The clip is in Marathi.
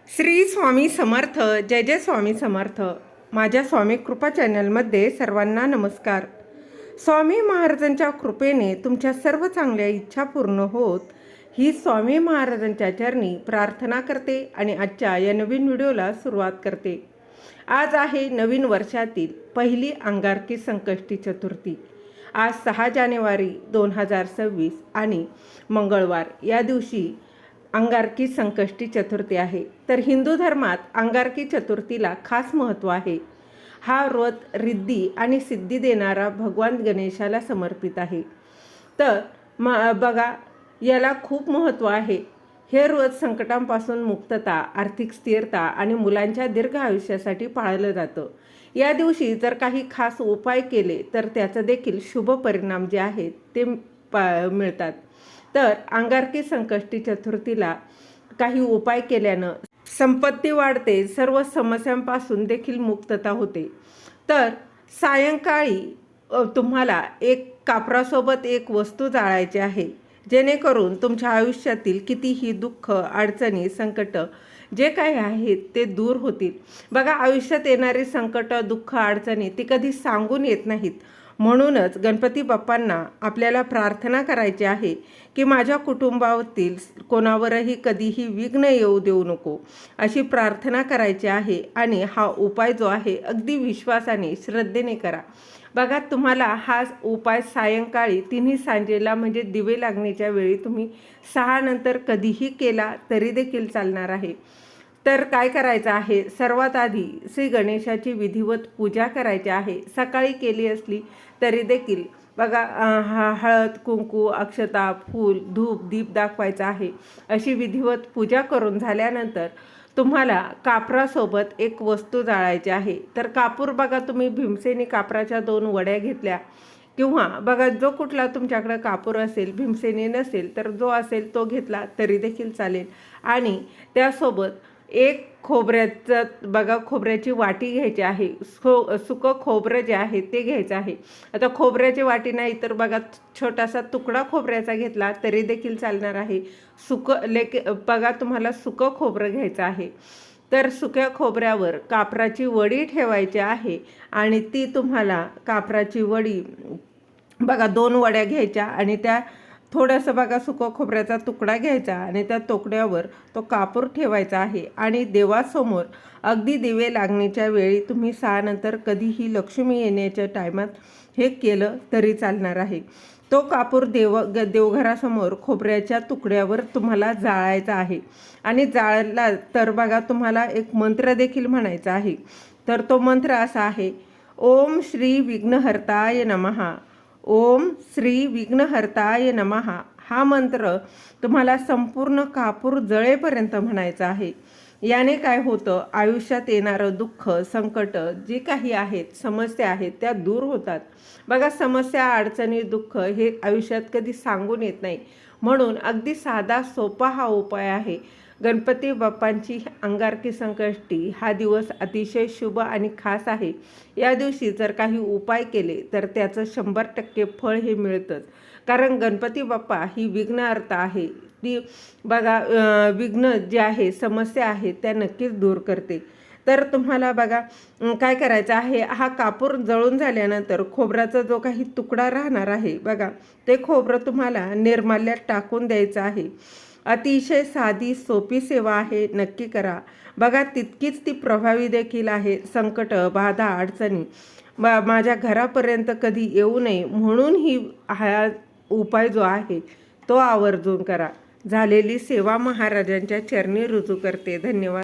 श्री स्वामी समर्थ. जय जय स्वामी समर्थ. माझ्या स्वामी कृपा चॅनलमध्ये सर्वांना नमस्कार. स्वामी महाराजांच्या कृपेने तुमच्या सर्व चांगल्या इच्छा पूर्ण होत ही स्वामी महाराजांच्या चरणी प्रार्थना करते आणि आजच्या या नवीन व्हिडिओला सुरुवात करते. आज आहे नवीन वर्षातील पहिली अंगारकी संकष्टी चतुर्थी. आज 6 जानेवारी 2026 आणि मंगळवार या दिवशी अंगारकी संकष्टी चतुर्थी आहे. तर हिंदू धर्मात अंगारकी चतुर्थीला खास महत्त्व आहे. हा व्रत रिद्धी आणि सिद्धी देणारा भगवान गणेशाला समर्पित आहे. तर बघा, याला खूप महत्त्व आहे. हे व्रत संकटांपासून मुक्तता, आर्थिक स्थिरता आणि मुलांच्या दीर्घ आयुष्यासाठी पाळलं जातं. या दिवशी जर काही खास उपाय केले तर त्याचं देखील शुभ परिणाम जे आहेत ते मिळतात. तर अंगारकी संकष्टी चतुर्थीला काही उपाय केल्यानं संपत्ती वाढते, सर्व समस्यांपासून देखील मुक्तता होते. तर सायंकाळी तुम्हाला एक कापरासोबत एक वस्तू जाळायची आहे, जेणेकरून तुमच्या आयुष्यातील कितीही दुःख, अडचणी, संकट जे काही आहेत ते दूर होतील. बघा, आयुष्यात येणारी संकट, दुःख, अडचणी ती कधी सांगून येत नाहीत. म्हणूनच गणपती बाप्पांना आपल्याला प्रार्थना करायची आहे की माझ्या कुटुंबातील कोणावरही कधीही विघ्न येऊ देऊ नको, अशी प्रार्थना करायची आहे. आणि हा उपाय जो आहे अगदी विश्वासाने, श्रद्धेने करा. बघा, तुम्हाला हा उपाय सायंकाळी 3 सांजेला म्हणजे दिवे लागण्याच्या वेळी तुम्ही 6 नंतर कधीही केला तरी देखील चालणार आहे. तर काय करायचं आहे, सर्वात आधी श्री गणेशाची विधिवत पूजा करायची आहे. सकाळी केली असली तरी देखील बघा, हळद, कुंकू, अक्षता, फूल, धूप, दीप दाखवायचा आहे. अशी विधिवत पूजा करून झाल्यानंतर तुम्हाला कापरासोबत एक वस्तू जाळायची आहे. तर कापूर बघा, तुम्ही भीमसेनी कापराच्या 2 वड्या घेतल्या किंवा बघा जो कुठला तुमच्याकडे कापूर असेल, भीमसेनी नसेल तर जो असेल तो घेतला तरी देखील चालेल. आणि त्यासोबत एक खोबऱ्याचं बघा, खोबऱ्याची वाटी घ्यायची आहे. सुकं खोबरं जे आहे ते घ्यायचं आहे. आता खोबऱ्याची वाटी नाही तर बघा, छोटासा तुकडा खोबऱ्याचा घेतला तरी देखील चालणार आहे. बघा, तुम्हाला सुकं खोबरं घ्यायचं आहे. तर सुक्या खोबऱ्यावर कापराची वडी ठेवायची आहे आणि ती तुम्हाला कापराची वडी बघा 2 वड्या घ्यायच्या आणि त्या थोडंसं बघा सुकं खोबऱ्याचा तुकडा घ्यायचा आणि त्या तुकड्यावर तो कापूर ठेवायचा आहे. आणि देवासमोर अगदी दिवे लागण्याच्या वेळी तुम्ही 6 नंतर कधीही लक्ष्मी येण्याच्या टायमात हे केलं तरी चालणार आहे. तो कापूर देवघरासमोर खोबऱ्याच्या तुकड्यावर तुम्हाला जाळायचा आहे. आणि जाळला तर बघा, तुम्हाला एक मंत्र देखील म्हणायचा आहे. तर तो मंत्र असा आहे: ओम श्री विघ्नहर्ताय नमः, ओम श्री विघ्नहर्ताय नमः. हा मंत्र तुम्हाला संपूर्ण कापूर जळेपर्यंत म्हणायचा आहे. याने काय होतं, आयुष्यात येणारं दुःख, संकट जे काही आहेत, समस्या आहेत त्या दूर होतात. बघा, समस्या, अडचणी, दुःख हे आयुष्यात कधी सांगून येत नाही. म्हणून अगदी साधा सोपा हा उपाय आहे. गणपती बाप्पांची अंगारकी संकष्टी हा दिवस अतिशय शुभ आणि खास आहे. या दिवशी जर काही उपाय केले तर त्याचं 100% फळ हे मिळतंच. कारण गणपती बाप्पा ही विघ्नहर्ता आहे. ती बघा, विघ्न जे आहे, समस्या आहेत त्या नक्कीच दूर करते. तर तुम्हाला बघा काय करायचं आहे, हा कापूर जळून झाल्यानंतर खोबऱ्याचा जो काही तुकडा राहणार आहे बघा, ते खोबरं तुम्हाला निर्माल्यात टाकून द्यायचं आहे. अतिशय साधी सोपी सेवा आहे, नक्की करा. बघा, तितकीच ती प्रभावी देखील आहे. संकट, बाधा, अडचणी माझ्या घरापर्यंत कधी येऊ नये म्हणून हा उपाय जो आहे तो आवर्जून करा. झालेली सेवा महाराजांच्या चरणी रुजू करते. धन्यवाद.